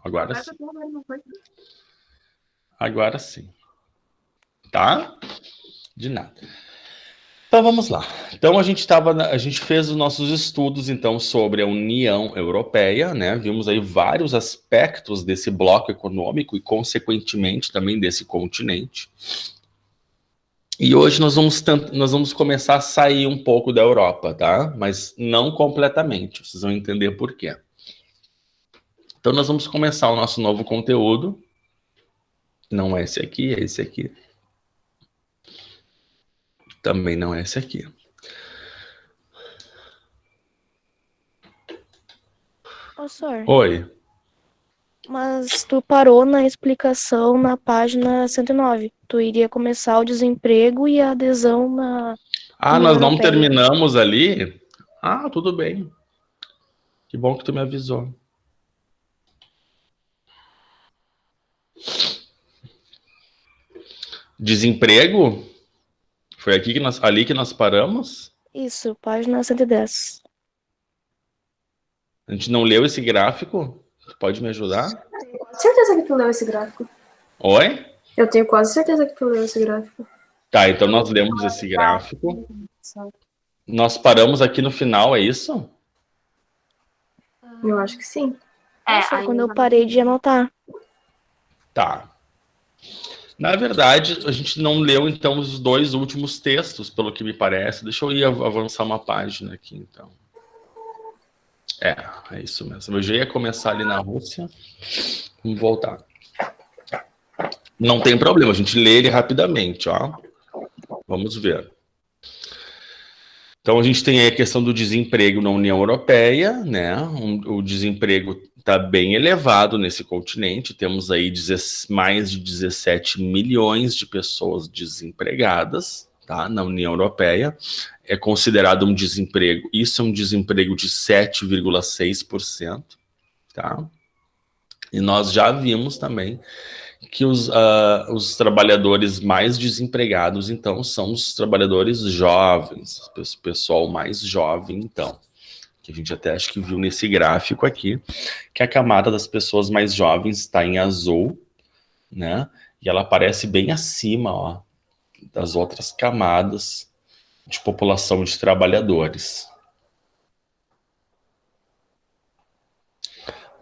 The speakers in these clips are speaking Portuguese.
Agora sim. Agora sim. Tá? De nada. Então vamos lá. Então a gente fez os nossos estudos então sobre a União Europeia, né? Vimos aí vários aspectos desse bloco econômico e consequentemente também desse continente. E hoje nós vamos começar a sair um pouco da Europa, tá? Mas não completamente. Vocês vão entender por quê. Então nós vamos começar o nosso novo conteúdo. Não é esse aqui, é esse aqui. Também não é esse aqui. Ô, senhor, Oi. mas tu parou na explicação na página 109. Tu iria começar o desemprego e a adesão na Ah, União nós não Europeia. terminamos ali? Ah, tudo bem. Que bom que tu me avisou. Desemprego? Foi ali que nós paramos? Isso, página 110. A gente não leu esse gráfico? Tu pode me ajudar? Certeza que tu leu esse gráfico. Oi? Eu tenho quase certeza que tu leu esse gráfico. Tá, então nós lemos esse gráfico. Nós paramos aqui no final, é isso? Eu acho que sim. Foi quando eu parei de anotar. Tá. Na verdade, a gente não leu, então, os dois últimos textos, pelo que me parece. Deixa eu ir avançar uma página aqui, então. É isso mesmo. Eu já ia começar ali na Rússia. Vamos voltar. Não tem problema, a gente lê ele rapidamente, ó. Vamos ver. Então, a gente tem aí a questão do desemprego na União Europeia, né? O desemprego está bem elevado nesse continente. Temos aí mais de 17 milhões de pessoas desempregadas, tá? Na União Europeia. É considerado um desemprego, isso é um desemprego de 7,6%, tá? E nós já vimos também que os trabalhadores mais desempregados, então, são os trabalhadores jovens, o pessoal mais jovem, então, que a gente até acho que viu nesse gráfico aqui, que a camada das pessoas mais jovens está em azul, né? E ela aparece bem acima, ó, das outras camadas de população de trabalhadores.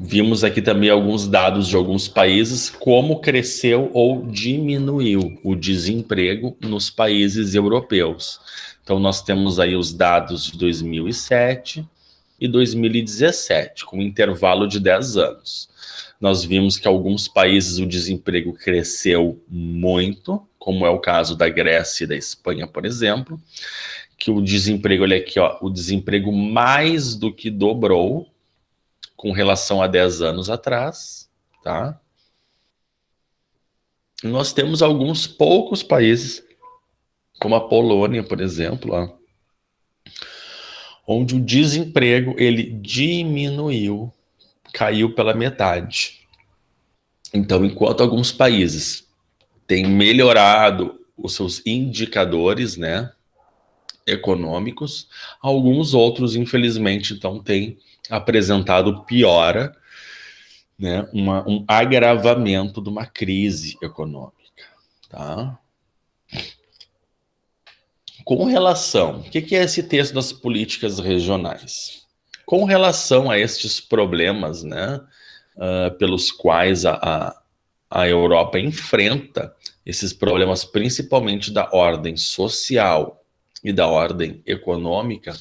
Vimos aqui também alguns dados de alguns países, como cresceu ou diminuiu o desemprego nos países europeus. Então, nós temos aí os dados de 2007 e 2017, com um intervalo de 10 anos. Nós vimos que alguns países o desemprego cresceu muito, como é o caso da Grécia e da Espanha, por exemplo, que o desemprego, olha aqui, ó, o desemprego mais do que dobrou com relação a 10 anos atrás, tá? Nós temos alguns poucos países, como a Polônia, por exemplo, ó, onde o desemprego ele diminuiu, caiu pela metade. Então, enquanto alguns países têm melhorado os seus indicadores, né, econômicos, alguns outros, infelizmente, então, têm apresentado piora, né, um agravamento de uma crise econômica, tá? Com relação, o que é esse texto das políticas regionais? Com relação a estes problemas, né, pelos quais a Europa enfrenta esses problemas, principalmente da ordem social e da ordem econômica,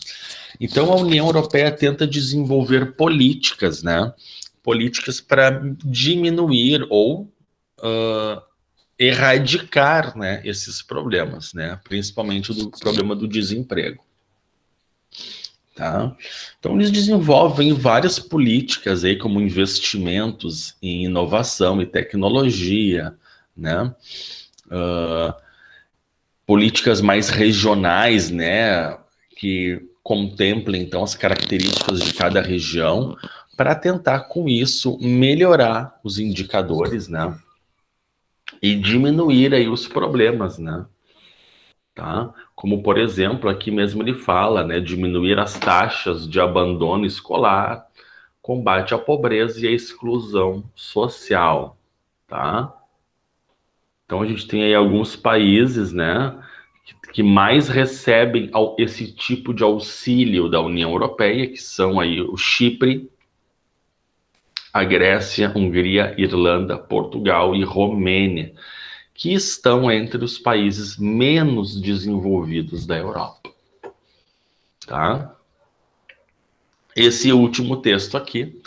então a União Europeia tenta desenvolver políticas, né, políticas para diminuir ou erradicar, né, esses problemas, né, principalmente do problema do desemprego. Tá? Então eles desenvolvem várias políticas aí, como investimentos em inovação e tecnologia, né, políticas mais regionais, né, que contemplem então as características de cada região para tentar com isso melhorar os indicadores, né, e diminuir aí os problemas, né, tá? Como por exemplo, aqui mesmo ele fala, né, diminuir as taxas de abandono escolar, combate à pobreza e à exclusão social, tá? Então a gente tem aí alguns países, né, que mais recebem esse tipo de auxílio da União Europeia, que são aí o Chipre, a Grécia, Hungria, Irlanda, Portugal e Romênia, que estão entre os países menos desenvolvidos da Europa, tá? Esse último texto aqui,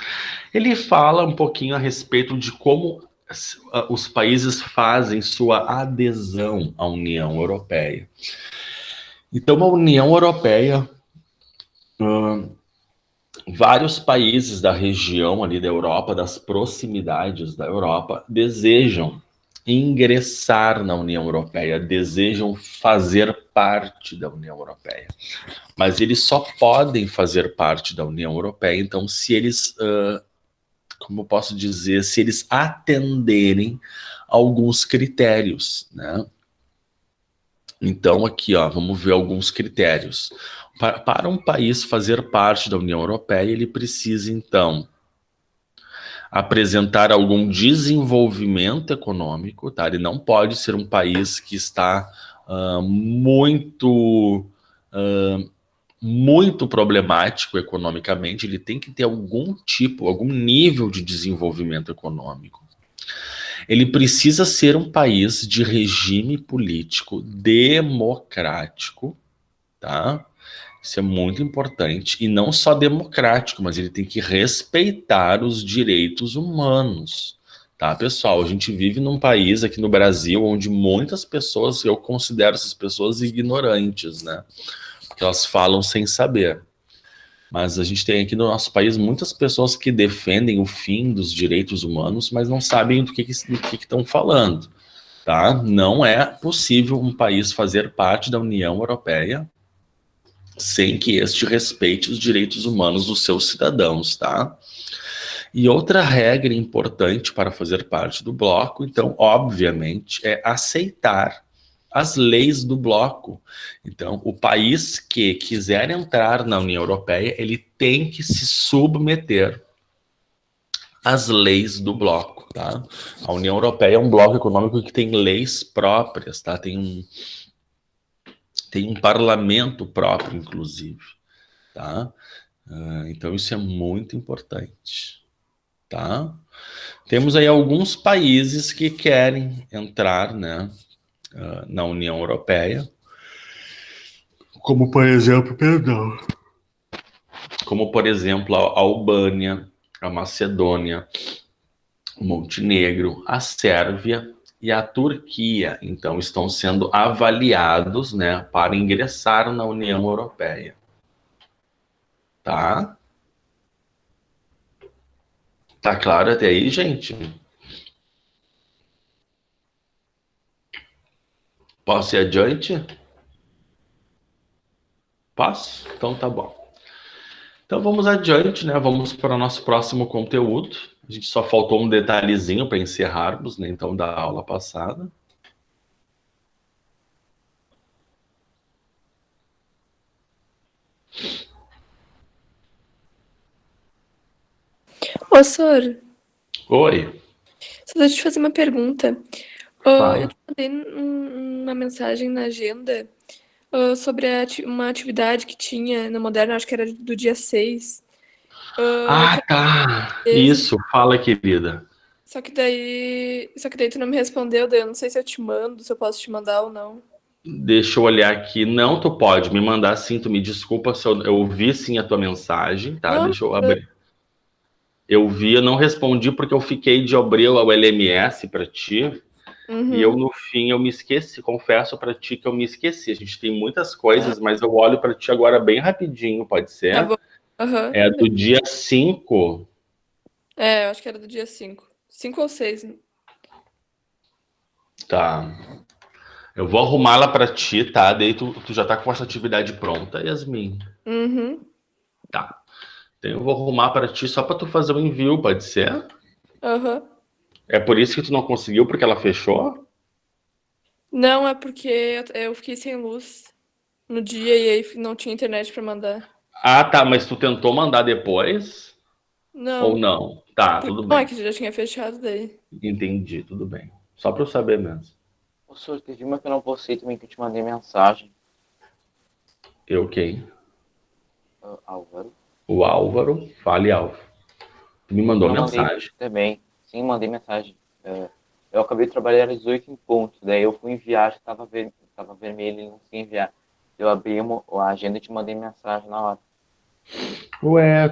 ele fala um pouquinho a respeito de como os países fazem sua adesão à União Europeia. Então, a União Europeia, vários países da região ali da Europa, das proximidades da Europa, desejam ingressar na União Europeia, desejam fazer parte da União Europeia. Mas eles só podem fazer parte da União Europeia, então, se eles, como eu posso dizer, se eles atenderem alguns critérios, né? Então, aqui, ó, vamos ver alguns critérios. Para um país fazer parte da União Europeia, ele precisa, então, apresentar algum desenvolvimento econômico, tá? Ele não pode ser um país que está muito problemático economicamente, ele tem que ter algum tipo, algum nível de desenvolvimento econômico. Ele precisa ser um país de regime político democrático, tá? Isso é muito importante. E não só democrático, mas ele tem que respeitar os direitos humanos, tá, pessoal? A gente vive num país aqui no Brasil onde muitas pessoas, eu considero essas pessoas ignorantes, né? Porque elas falam sem saber. Mas a gente tem aqui no nosso país muitas pessoas que defendem o fim dos direitos humanos, mas não sabem do que estão falando, tá? Não é possível um país fazer parte da União Europeia sem que este respeite os direitos humanos dos seus cidadãos, tá? E outra regra importante para fazer parte do bloco, então, obviamente, é aceitar as leis do bloco. Então, o país que quiser entrar na União Europeia, ele tem que se submeter às leis do bloco, tá? A União Europeia é um bloco econômico que tem leis próprias, tá? Tem um parlamento próprio, inclusive, tá? Então, isso é muito importante, tá? Temos aí alguns países que querem entrar, né, na União Europeia, como por exemplo, a Albânia, a Macedônia, o Montenegro, a Sérvia e a Turquia. Então, estão sendo avaliados, né, para ingressar na União Europeia. Tá? Tá claro até aí, gente? Posso ir adiante? Posso? Então tá bom. Então vamos adiante, né? Vamos para o nosso próximo conteúdo. A gente só faltou um detalhezinho para encerrarmos, né? Então, da aula passada. Ô, Sor, Oi. só deixa eu te fazer uma pergunta. Fala. Eu te mandei uma mensagem na agenda sobre uma atividade que tinha na Moderna, acho que era do dia 6. Ah, tá. Isso, fala, querida. Só que daí tu não me respondeu, daí eu não sei se eu te mando, se eu posso te mandar ou não. Deixa eu olhar aqui. Não, tu pode me mandar sim. Tu me desculpa se eu ouvi sim a tua mensagem, tá? Não, Deixa eu abrir. Eu vi, eu não respondi porque eu fiquei de abrir o LMS para ti. E eu, no fim, eu me esqueci. Confesso para ti que eu me esqueci. A gente tem muitas coisas, mas eu olho para ti agora bem rapidinho, pode ser? Tá bom. Aham. É do dia 5. Eu acho que era do dia 5. 5 ou 6. Tá. Eu vou arrumá-la para ti, tá? Daí tu já tá com essa atividade pronta, Yasmin. Uhum. Tá. Então eu vou arrumar para ti só para tu fazer o envio, pode ser? Aham. É por isso que tu não conseguiu, porque ela fechou? Não, é porque eu fiquei sem luz no dia e aí não tinha internet pra mandar. Ah, tá, mas tu tentou mandar depois? Ou Não. não? Tá, tudo Não, é bem. que já tinha fechado daí. Entendi, tudo bem. Só para eu saber mesmo. Ô, senhor, teve uma que eu não postei também que eu te mandei mensagem. Eu quem? Álvaro. O Álvaro. Fale, Álvaro. Tu me mandou Não mandei mensagem. também. Sim, mandei mensagem. Eu acabei de trabalhar às 18 em ponto. Daí eu fui em viagem, tava vermelho e não consegui enviar. Eu abri a agenda e te mandei mensagem na hora. Ué,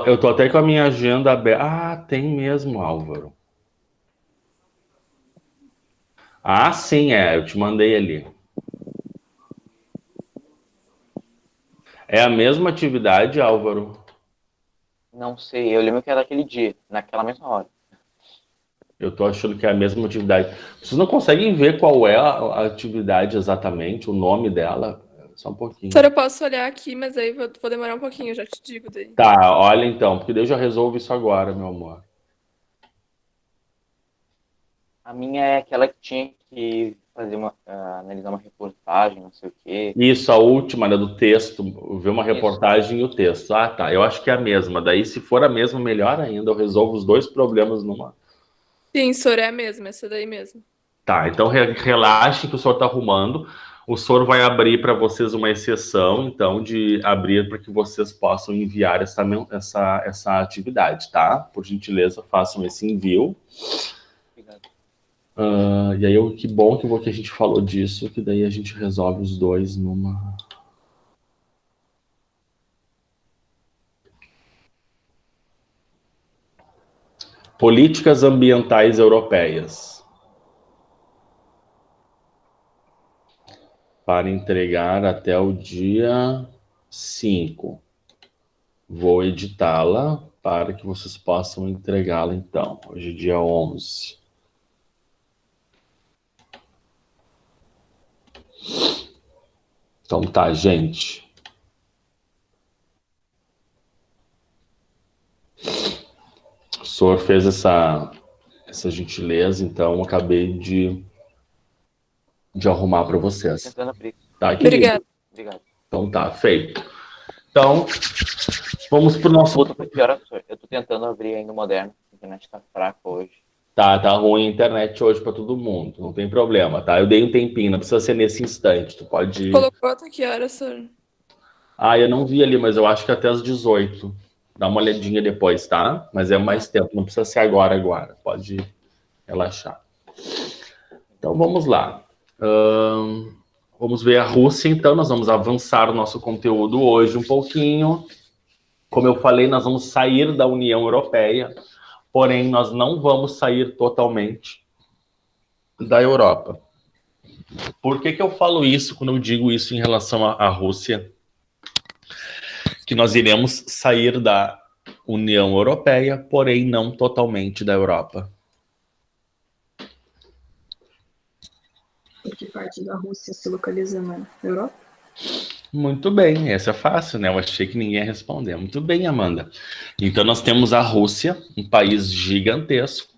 eu tô até com a minha agenda aberta. Ah, tem mesmo, Álvaro. Ah, sim, eu te mandei ali. É a mesma atividade, Álvaro? Não sei, eu lembro que era aquele dia, naquela mesma hora. Eu tô achando que é a mesma atividade. Vocês não conseguem ver qual é a atividade exatamente, o nome dela? Só um pouquinho. Senhor, eu posso olhar aqui, mas aí vou demorar um pouquinho, eu já te digo daí. Tá, olha então, porque daí eu já resolvo isso agora, meu amor. A minha é aquela que tinha que fazer analisar uma reportagem, não sei o quê. Isso, a última, né, do texto, ver uma Isso. reportagem e o texto. Ah, tá, eu acho que é a mesma. Daí, se for a mesma, melhor ainda, eu resolvo os dois problemas numa. Sim, senhor, é a mesma, essa daí mesmo. Tá, então relaxe que o senhor está arrumando. O senhor vai abrir para vocês uma exceção, então, de abrir para que vocês possam enviar essa atividade, tá? Por gentileza, façam esse envio. Obrigado. E aí, que bom que a gente falou disso, que daí a gente resolve os dois numa. Políticas ambientais europeias. Para entregar até o dia 5. Vou editá-la para que vocês possam entregá-la, então. Hoje é dia 11. Então tá, gente. O senhor fez essa gentileza, então eu acabei de arrumar para vocês. Tentando abrir. Tá, querido? Obrigada. Obrigado. Então tá, feito. Então, vamos pro nosso. Puta, que hora, senhor? Eu tô tentando abrir ainda o Moderno. A internet tá fraca hoje. Tá ruim a internet hoje para todo mundo, não tem problema, tá? Eu dei um tempinho, não precisa ser nesse instante, tu pode. Colocou até que hora, senhor? Ah, eu não vi ali, mas eu acho que até às 18. Dá uma olhadinha depois, tá? Mas é mais tempo, não precisa ser agora. Pode relaxar. Então vamos lá. Vamos ver a Rússia, então. Nós vamos avançar o nosso conteúdo hoje um pouquinho. Como eu falei, nós vamos sair da União Europeia, porém nós não vamos sair totalmente da Europa. Por que eu falo isso quando eu digo isso em relação à Rússia? Que nós iremos sair da União Europeia, porém não totalmente da Europa. Em que parte da Rússia se localiza na Europa? Muito bem, essa é fácil, né? Eu achei que ninguém ia responder. Muito bem, Amanda. Então nós temos a Rússia, um país gigantesco,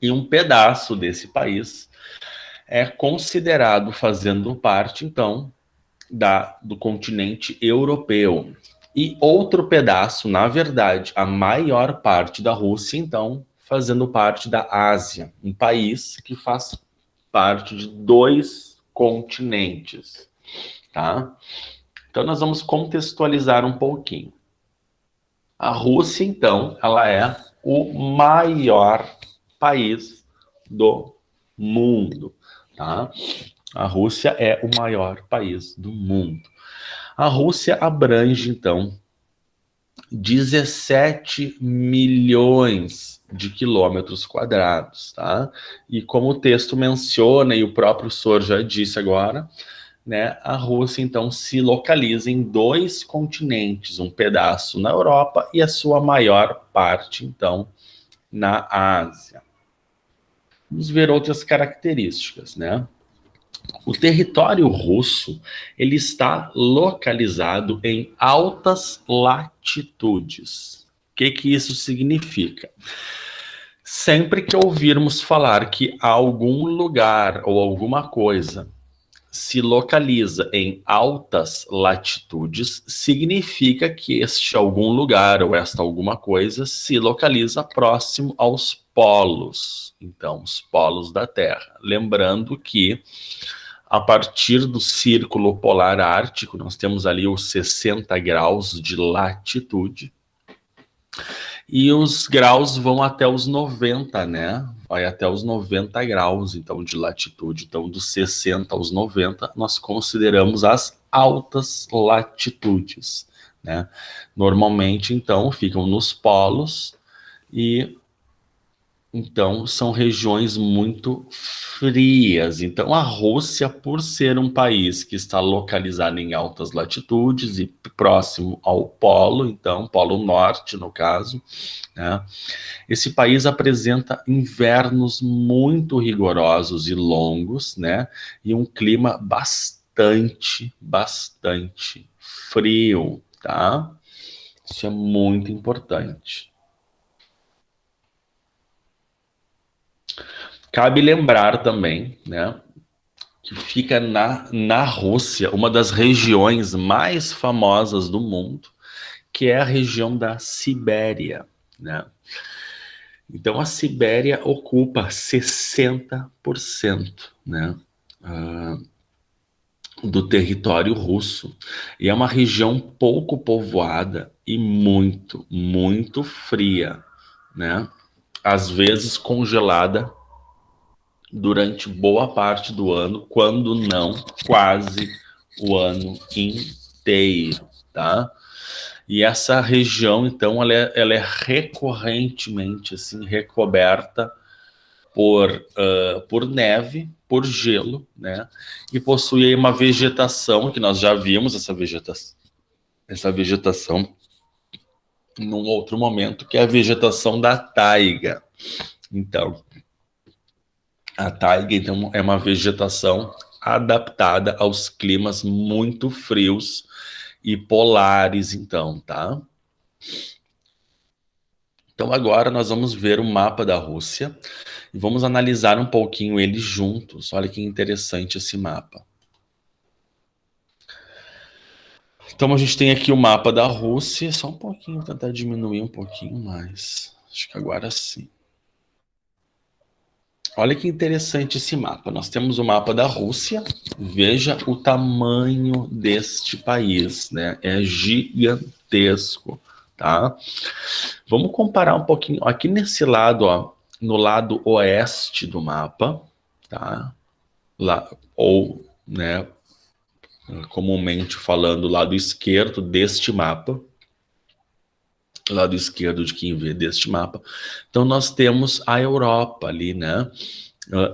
e um pedaço desse país é considerado fazendo parte, então, do continente europeu. E outro pedaço, na verdade, a maior parte da Rússia, então, fazendo parte da Ásia, um país que faz parte de 2 continentes, tá? Então, nós vamos contextualizar um pouquinho. A Rússia, então, ela é o maior país do mundo, tá? A Rússia é o maior país do mundo. A Rússia abrange, então, 17 milhões de quilômetros quadrados, tá? E como o texto menciona, e o próprio senhor já disse agora, né, a Rússia, então, se localiza em 2 continentes, um pedaço na Europa e a sua maior parte, então, na Ásia. Vamos ver outras características, né? O território russo, ele está localizado em altas latitudes. O que isso significa? Sempre que ouvirmos falar que algum lugar ou alguma coisa se localiza em altas latitudes, significa que este algum lugar ou esta alguma coisa se localiza próximo aos polos. Então, os polos da Terra. Lembrando que a partir do Círculo Polar Ártico, nós temos ali os 60 graus de latitude, e os graus vão até os 90, né? Vai até os 90 graus, então, de latitude. Então, dos 60 aos 90, nós consideramos as altas latitudes, né? Normalmente, então, ficam nos polos e, então, são regiões muito frias. Então, a Rússia, por ser um país que está localizado em altas latitudes e próximo ao polo, então, Polo Norte, no caso, né? Esse país apresenta invernos muito rigorosos e longos, né? E um clima bastante frio, tá? Isso é muito importante. Cabe lembrar também, né, que fica na Rússia uma das regiões mais famosas do mundo, que é a região da Sibéria, né? Então, a Sibéria ocupa 60%, né, do território russo. E é uma região pouco povoada e muito fria, né? Às vezes congelada durante boa parte do ano, quando não quase o ano inteiro, tá? E essa região, então, ela é recorrentemente assim, recoberta por neve, por gelo, né? E possui aí uma vegetação, que nós já vimos essa vegetação num outro momento, que é a vegetação da taiga. Então, a taiga, então, é uma vegetação adaptada aos climas muito frios e polares, então, tá? Então, agora nós vamos ver o mapa da Rússia e vamos analisar um pouquinho ele juntos. Olha que interessante esse mapa. Então, a gente tem aqui o mapa da Rússia. Só um pouquinho, tentar diminuir um pouquinho mais. Acho que agora sim. Olha que interessante esse mapa. Nós temos o mapa da Rússia. Veja o tamanho deste país, né? É gigantesco, tá? Vamos comparar um pouquinho aqui nesse lado, ó, no lado oeste do mapa, tá? Lá, ou, né, comumente falando, lado esquerdo deste mapa. Lado esquerdo de quem vê deste mapa. Então, nós temos a Europa ali, né?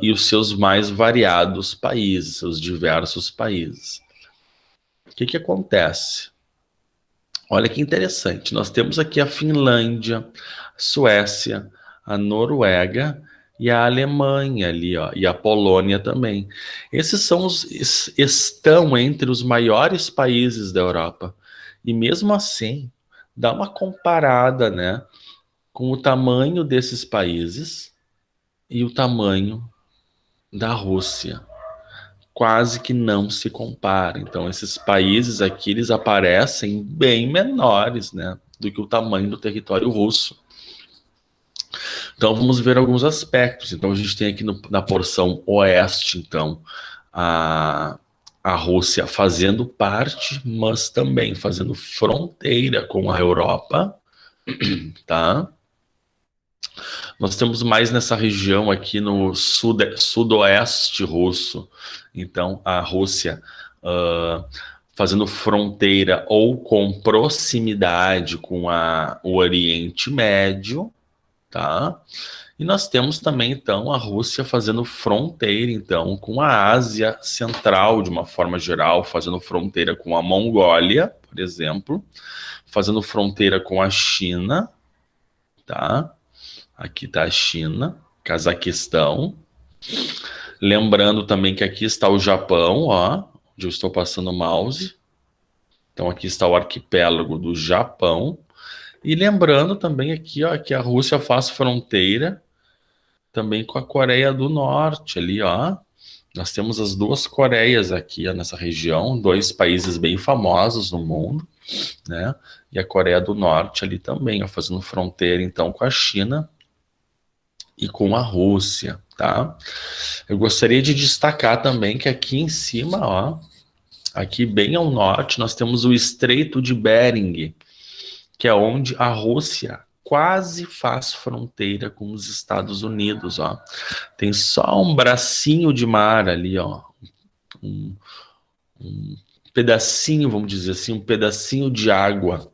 E os seus mais variados países, seus diversos países. O que acontece? Olha que interessante. Nós temos aqui a Finlândia, a Suécia, a Noruega e a Alemanha ali, ó, e a Polônia também. Esses estão entre os maiores países da Europa. E mesmo assim, dá uma comparada, né, com o tamanho desses países e o tamanho da Rússia. Quase que não se compara. Então, esses países aqui, eles aparecem bem menores, né, do que o tamanho do território russo. Então, vamos ver alguns aspectos. Então, a gente tem aqui na porção oeste, então, a Rússia fazendo parte, mas também fazendo fronteira com a Europa, tá? Nós temos mais nessa região aqui no sudoeste russo. Então, a Rússia fazendo fronteira ou com proximidade com o Oriente Médio, tá? E nós temos também, então, a Rússia fazendo fronteira, então, com a Ásia Central, de uma forma geral, fazendo fronteira com a Mongólia, por exemplo, fazendo fronteira com a China, tá? Aqui está a China, Cazaquistão. Lembrando também que aqui está o Japão, ó, onde eu estou passando o mouse. Então, aqui está o arquipélago do Japão. E lembrando também aqui, ó, que a Rússia faz fronteira também com a Coreia do Norte ali, ó, Nós temos as duas Coreias aqui, ó, nessa região, dois países bem famosos no mundo, né? E a Coreia do Norte ali também, ó, fazendo fronteira então com a China e com a Rússia, tá? Eu gostaria de destacar também que aqui em cima, ó, aqui bem ao norte, nós temos o Estreito de Bering, que é onde a Rússia quase faz fronteira com os Estados Unidos, ó. Tem só um bracinho de mar ali, ó. Um pedacinho, vamos dizer assim, um pedacinho de água.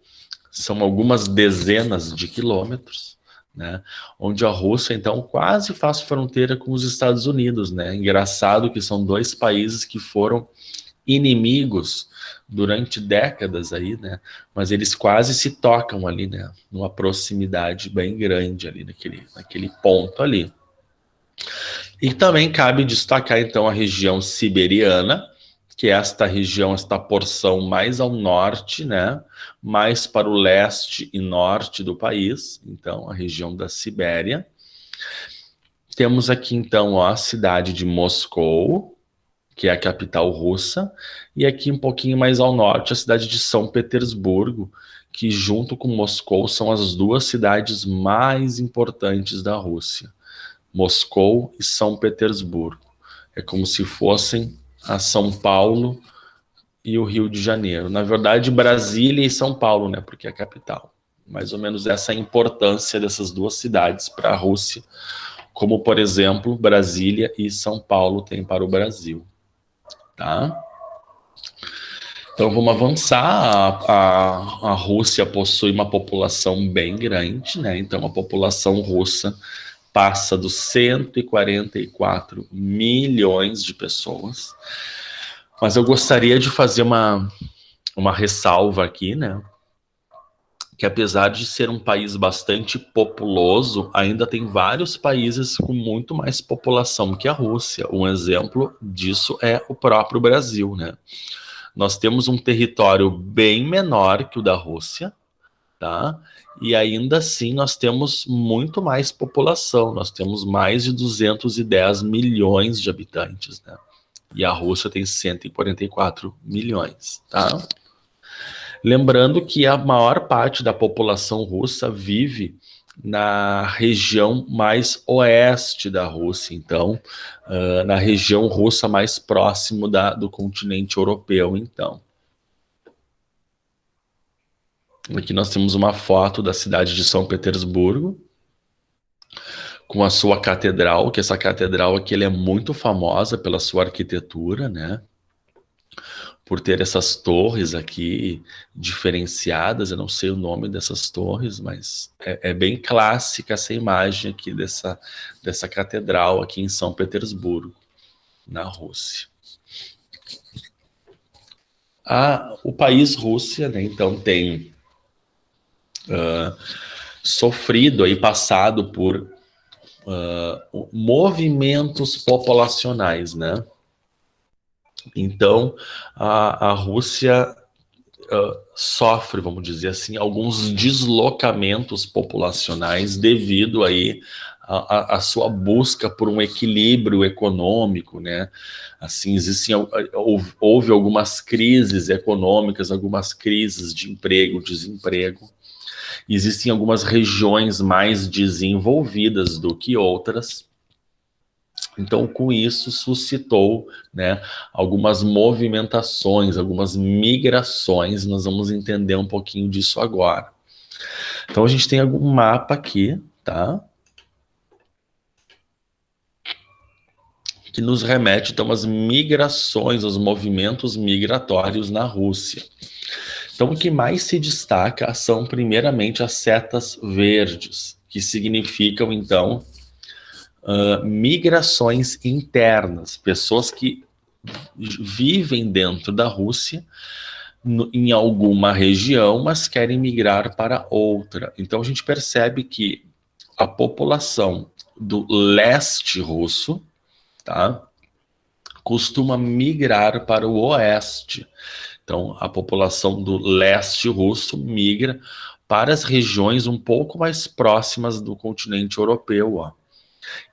São algumas dezenas de quilômetros, né? Onde a Rússia, então, quase faz fronteira com os Estados Unidos, né? Engraçado que são dois países que foram inimigos durante décadas aí, né? Mas eles quase se tocam ali, né? Numa proximidade bem grande ali, naquele ponto ali. E também cabe destacar, então, a região siberiana, que é esta região, esta porção mais ao norte, né? Mais para o leste e norte do país, então, a região da Sibéria. Temos aqui, então, ó, a cidade de Moscou, que é a capital russa, e aqui um pouquinho mais ao norte, a cidade de São Petersburgo, que junto com Moscou são as duas cidades mais importantes da Rússia. Moscou e São Petersburgo. É como se fossem a São Paulo e o Rio de Janeiro. Na verdade, Brasília e São Paulo, né, porque é a capital. Mais ou menos essa é a importância dessas duas cidades para a Rússia, como, por exemplo, Brasília e São Paulo têm para o Brasil. Tá? Então vamos avançar. A Rússia possui uma população bem grande, né? Então a população russa passa dos 144 milhões de pessoas. Mas eu gostaria de fazer uma ressalva aqui, né? Que apesar de ser um país bastante populoso, ainda tem vários países com muito mais população que a Rússia. Um exemplo disso é o próprio Brasil, né? Nós temos um território bem menor que o da Rússia, tá? E ainda assim nós temos muito mais população. Nós temos mais de 210 milhões de habitantes, né? E a Rússia tem 144 milhões, tá? Lembrando que a maior parte da população russa vive na região mais oeste da Rússia, então, na região russa mais próximo do continente europeu, então. Aqui nós temos uma foto da cidade de São Petersburgo, com a sua catedral, que essa catedral aqui ela é muito famosa pela sua arquitetura, né? Por ter essas torres aqui diferenciadas, eu não sei o nome dessas torres, mas é bem clássica essa imagem aqui dessa catedral aqui em São Petersburgo, na Rússia. O país Rússia, né, então tem sofrido aí, passado por movimentos populacionais, né? Então, a Rússia sofre, vamos dizer assim, alguns deslocamentos populacionais devido aí a sua busca por um equilíbrio econômico, né? Assim, houve algumas crises econômicas, algumas crises de emprego, desemprego. Existem algumas regiões mais desenvolvidas do que outras. Então, com isso, suscitou, né, algumas movimentações, algumas migrações. Nós vamos entender um pouquinho disso agora. Então, a gente tem algum mapa aqui, tá? Que nos remete, então, às migrações, aos movimentos migratórios na Rússia. Então, o que mais se destaca são, primeiramente, as setas verdes, que significam, então, migrações internas, pessoas que vivem dentro da Rússia, em alguma região, mas querem migrar para outra. Então a gente percebe que a população do leste russo, tá, costuma migrar para o oeste. Então a população do leste russo migra para as regiões um pouco mais próximas do continente europeu, ó.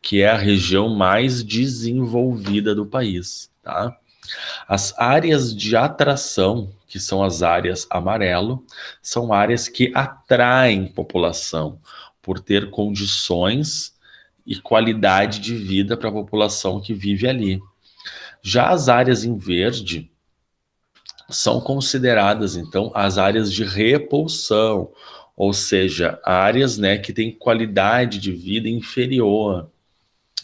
que é a região mais desenvolvida do país, tá? As áreas de atração, que são as áreas amarelo, são áreas que atraem população por ter condições e qualidade de vida para a população que vive ali. Já as áreas em verde são consideradas, então, as áreas de repulsão, ou seja, áreas, né, que têm qualidade de vida inferior,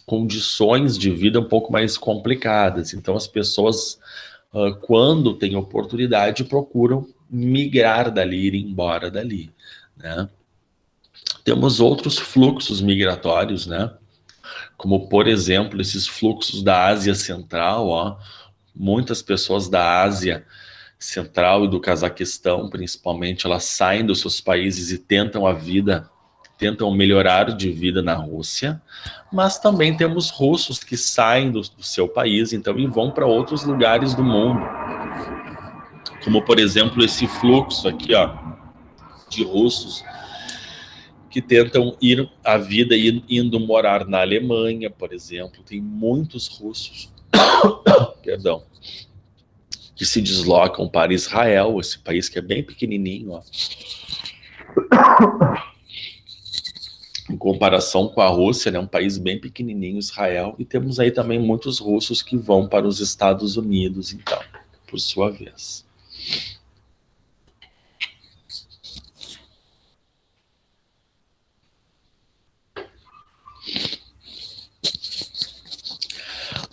condições de vida um pouco mais complicadas. Então, as pessoas, quando têm oportunidade, procuram migrar dali, ir embora dali, né? Temos outros fluxos migratórios, né? Como, por exemplo, esses fluxos da Ásia Central, ó. Muitas pessoas da Ásia Central e do Cazaquistão, principalmente, elas saem dos seus países e tentam melhorar de vida na Rússia, mas também temos russos que saem do seu país, então, e vão para outros lugares do mundo. Como, por exemplo, esse fluxo aqui, ó, de russos que tentam ir a vida indo morar na Alemanha, por exemplo. Tem muitos russos, perdão, que se deslocam para Israel, esse país que é bem pequenininho, ó. Em comparação com a Rússia, né, um país bem pequenininho, Israel, e temos aí também muitos russos que vão para os Estados Unidos, então, por sua vez.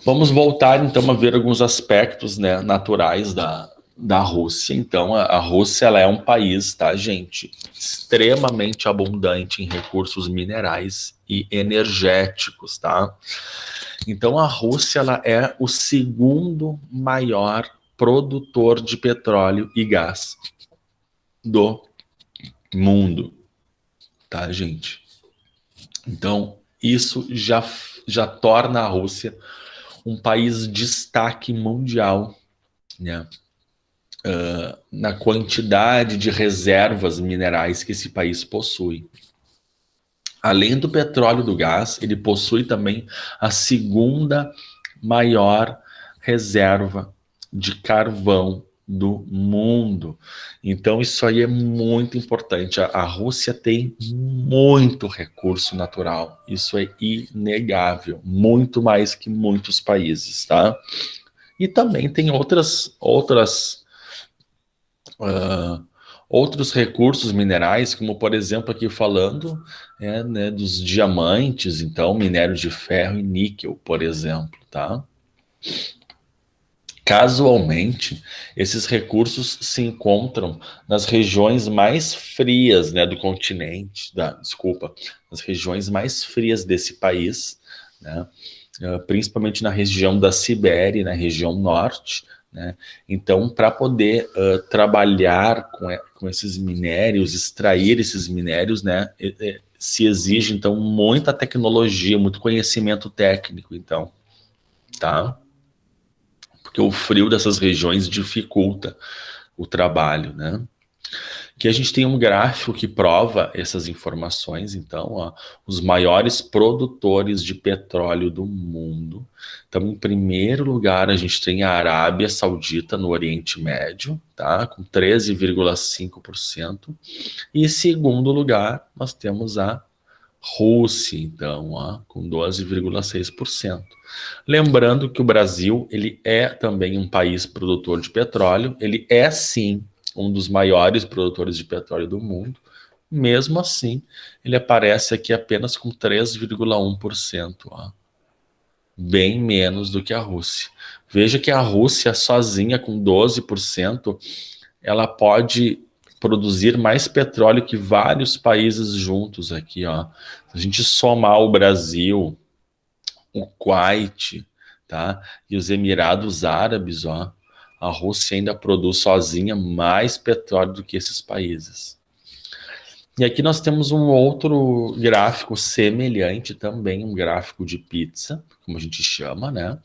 Vamos voltar, então, a ver alguns aspectos, né, naturais da Rússia. Então, a Rússia, ela é um país, tá, gente, extremamente abundante em recursos minerais e energéticos, tá? Então, a Rússia, ela é o segundo maior produtor de petróleo e gás do mundo, tá, gente? Então, isso já torna a Rússia um país de destaque mundial, né? Na quantidade de reservas minerais que esse país possui. Além do petróleo e do gás, ele possui também a segunda maior reserva de carvão do mundo. Então, isso aí é muito importante. A Rússia tem muito recurso natural. Isso é inegável. Muito mais que muitos países, tá? E também tem outros recursos minerais, como, por exemplo, aqui falando, né, dos diamantes, então, minério de ferro e níquel, por exemplo, tá? Casualmente, esses recursos se encontram nas regiões mais frias, né, do continente, nas regiões mais frias desse país, né, principalmente na região da Sibéria, na região norte, né? Então, para poder trabalhar com esses minérios, extrair esses minérios, né, se exige, então, muita tecnologia, muito conhecimento técnico, então, tá? Porque o frio dessas regiões dificulta o trabalho, né? Aqui a gente tem um gráfico que prova essas informações, então, ó, os maiores produtores de petróleo do mundo. Então, em primeiro lugar, a gente tem a Arábia Saudita, no Oriente Médio, tá? Com 13,5%. E em segundo lugar, nós temos a Rússia, então, ó, com 12,6%. Lembrando que o Brasil, ele é também um país produtor de petróleo, ele é sim um dos maiores produtores de petróleo do mundo. Mesmo assim, ele aparece aqui apenas com 3,1%, ó, bem menos do que a Rússia. Veja que a Rússia sozinha com 12%, ela pode produzir mais petróleo que vários países juntos aqui, ó. Se a gente somar o Brasil, o Kuwait, tá? E os Emirados Árabes, ó, a Rússia ainda produz sozinha mais petróleo do que esses países. E aqui nós temos um outro gráfico semelhante também, um gráfico de pizza, como a gente chama, né?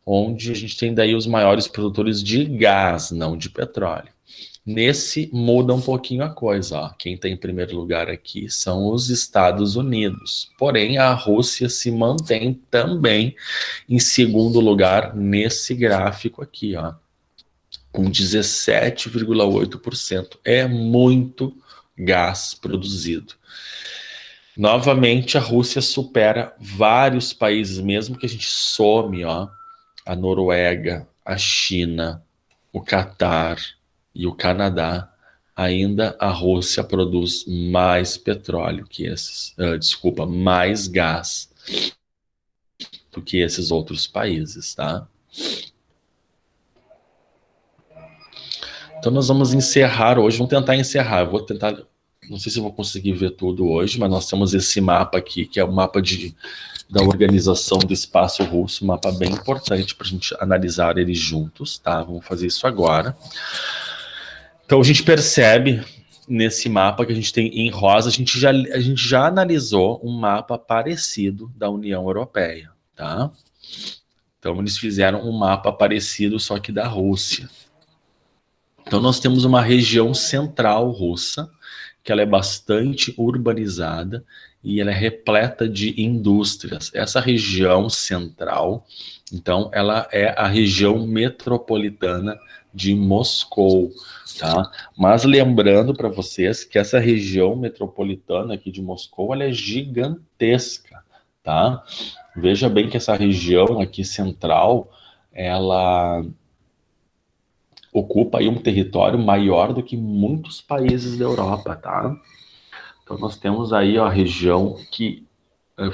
Onde a gente tem daí os maiores produtores de gás, não de petróleo. Nesse muda um pouquinho a coisa, ó. Quem está em primeiro lugar aqui são os Estados Unidos. Porém, a Rússia se mantém também em segundo lugar nesse gráfico aqui, ó, com 17,8%. É muito gás produzido. Novamente, a Rússia supera vários países, mesmo que a gente some, ó, a Noruega, a China, o Catar e o Canadá. Ainda a Rússia produz mais petróleo que esses, mais gás do que esses outros países, tá? Então nós vamos encerrar hoje, vamos tentar encerrar, eu vou tentar, não sei se eu vou conseguir ver tudo hoje, mas nós temos esse mapa aqui, que é o mapa da Organização do Espaço Russo, um mapa bem importante para a gente analisar eles juntos, tá? Vamos fazer isso agora. Então a gente percebe nesse mapa que a gente tem em rosa, a gente já analisou um mapa parecido da União Europeia, tá? Então eles fizeram um mapa parecido, só que da Rússia. Então nós temos uma região central russa, que ela é bastante urbanizada e ela é repleta de indústrias. Essa região central, então, ela é a região metropolitana de Moscou, tá? Mas lembrando para vocês que essa região metropolitana aqui de Moscou, ela é gigantesca, tá? Veja bem que essa região aqui central, ela ocupa aí um território maior do que muitos países da Europa, tá? Então nós temos aí a região que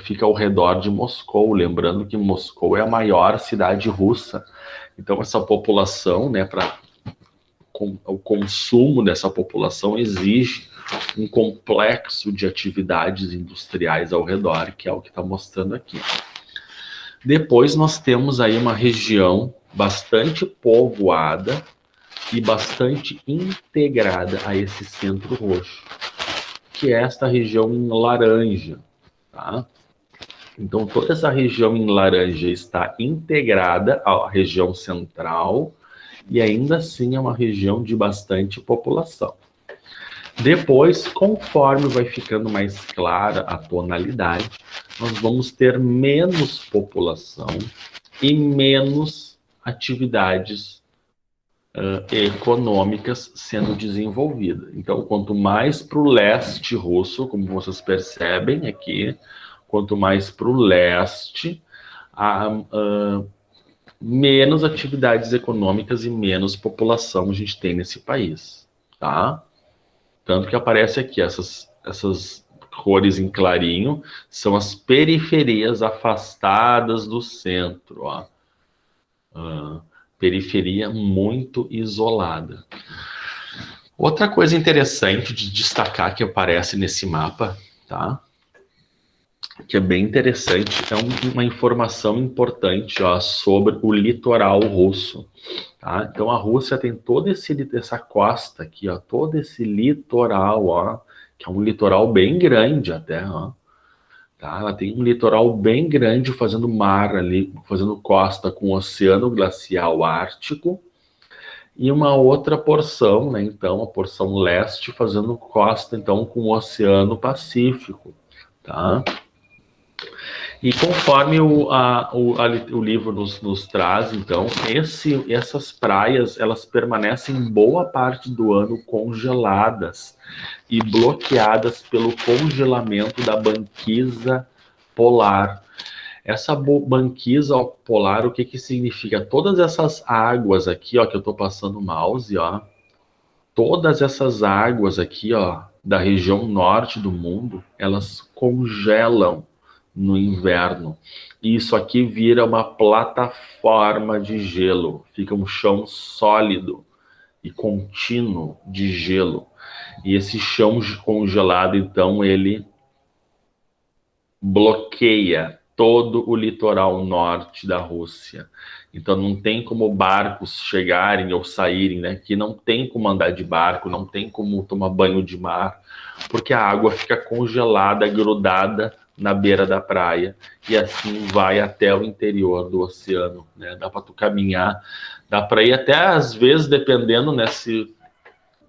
fica ao redor de Moscou, lembrando que Moscou é a maior cidade russa. Então essa população, né, o consumo dessa população exige um complexo de atividades industriais ao redor, que é o que está mostrando aqui. Depois nós temos aí uma região bastante povoada e bastante integrada a esse centro roxo, que é esta região em laranja, tá? Então toda essa região em laranja está integrada à região central e ainda assim é uma região de bastante população. Depois, conforme vai ficando mais clara a tonalidade, nós vamos ter menos população e menos atividades econômicas sendo desenvolvidas. Então, quanto mais para o leste russo, como vocês percebem aqui, quanto mais para o leste, menos atividades econômicas e menos população a gente tem nesse país, tá? Tanto que aparece aqui, essas cores em clarinho são as periferias afastadas do centro, ó. Periferia muito isolada. Outra coisa interessante de destacar que aparece nesse mapa, tá? Que é bem interessante, é uma informação importante, ó, sobre o litoral russo, tá? Então a Rússia tem toda essa costa aqui, ó, todo esse litoral, ó, que é um litoral bem grande até, ó. Tá? Ela tem um litoral bem grande fazendo mar ali, fazendo costa com o Oceano Glacial Ártico e uma outra porção, né, então, a porção leste fazendo costa então com o Oceano Pacífico, tá? E conforme o livro nos traz, então, essas praias, elas permanecem boa parte do ano congeladas e bloqueadas pelo congelamento da banquisa polar. Essa banquisa polar, o que significa? Todas essas águas aqui, ó, que eu estou passando o mouse, ó, todas essas águas aqui, ó, da região norte do mundo, elas congelam no inverno. E isso aqui vira uma plataforma de gelo, fica um chão sólido e contínuo de gelo. E esse chão congelado, então, ele bloqueia todo o litoral norte da Rússia. Então não tem como barcos chegarem ou saírem, né? Que não tem como andar de barco, não tem como tomar banho de mar, porque a água fica congelada, grudada na beira da praia, e assim vai até o interior do oceano, né? Dá para tu caminhar, dá para ir até, às vezes, dependendo, né, se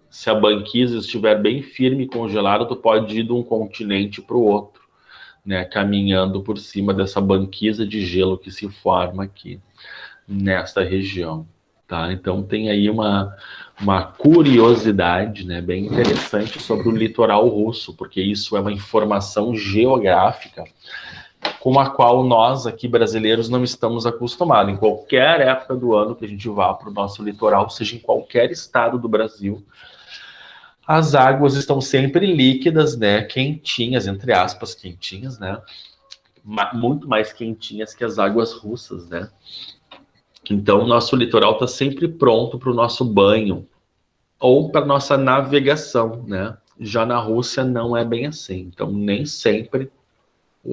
se a banquisa estiver bem firme e congelada, tu pode ir de um continente para o outro, né? Caminhando por cima dessa banquisa de gelo que se forma aqui nesta região, tá? Então tem aí uma curiosidade, né, bem interessante sobre o litoral russo, porque isso é uma informação geográfica com a qual nós aqui brasileiros não estamos acostumados. Em qualquer época do ano que a gente vá para o nosso litoral, seja em qualquer estado do Brasil, as águas estão sempre líquidas, né, quentinhas, entre aspas, quentinhas, né, muito mais quentinhas que as águas russas, né. Então, o nosso litoral está sempre pronto para o nosso banho ou para nossa navegação, né? Já na Rússia não é bem assim. Então, nem sempre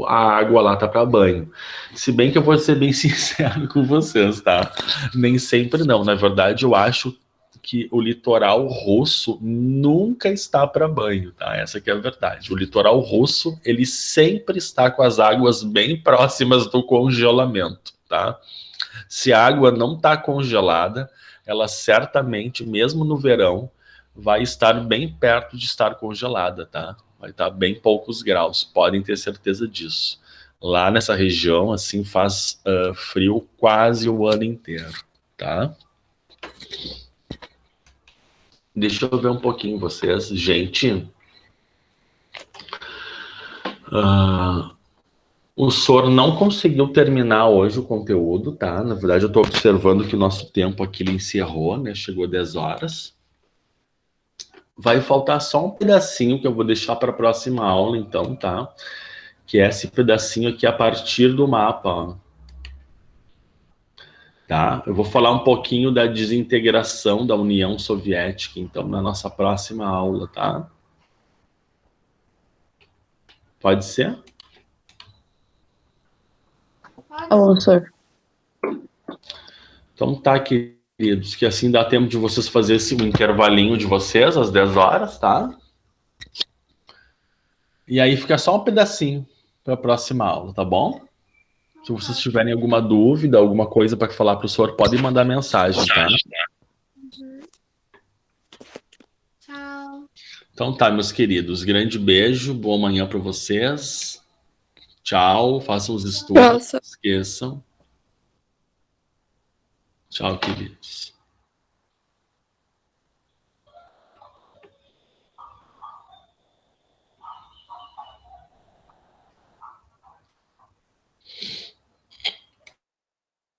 a água lá tá para banho. Se bem que eu vou ser bem sincero com vocês, tá? Nem sempre não. Na verdade, eu acho que o litoral russo nunca está para banho, tá? Essa que é a verdade. O litoral russo, ele sempre está com as águas bem próximas do congelamento, tá? Se a água não está congelada, ela certamente, mesmo no verão, vai estar bem perto de estar congelada, tá? Vai estar bem poucos graus, podem ter certeza disso. Lá nessa região, assim, faz frio quase o ano inteiro, tá? Deixa eu ver um pouquinho vocês. Gente, o Sor não conseguiu terminar hoje o conteúdo, tá? Na verdade, eu estou observando que o nosso tempo aqui ele encerrou, né? Chegou 10 horas. Vai faltar só um pedacinho que eu vou deixar para a próxima aula, então, tá? Que é esse pedacinho aqui a partir do mapa, ó. Tá? Eu vou falar um pouquinho da desintegração da União Soviética, então, na nossa próxima aula, tá? Pode ser? Alô, senhor. Então tá, queridos, que assim dá tempo de vocês fazerem esse intervalinho de vocês, às 10 horas, tá? E aí fica só um pedacinho para a próxima aula, tá bom? Se vocês tiverem alguma dúvida, alguma coisa para falar para o senhor, podem mandar mensagem, tá? Tchau. Então tá, meus queridos, grande beijo, boa manhã para vocês. Tchau, façam os estudos, não esqueçam. Tchau, queridos.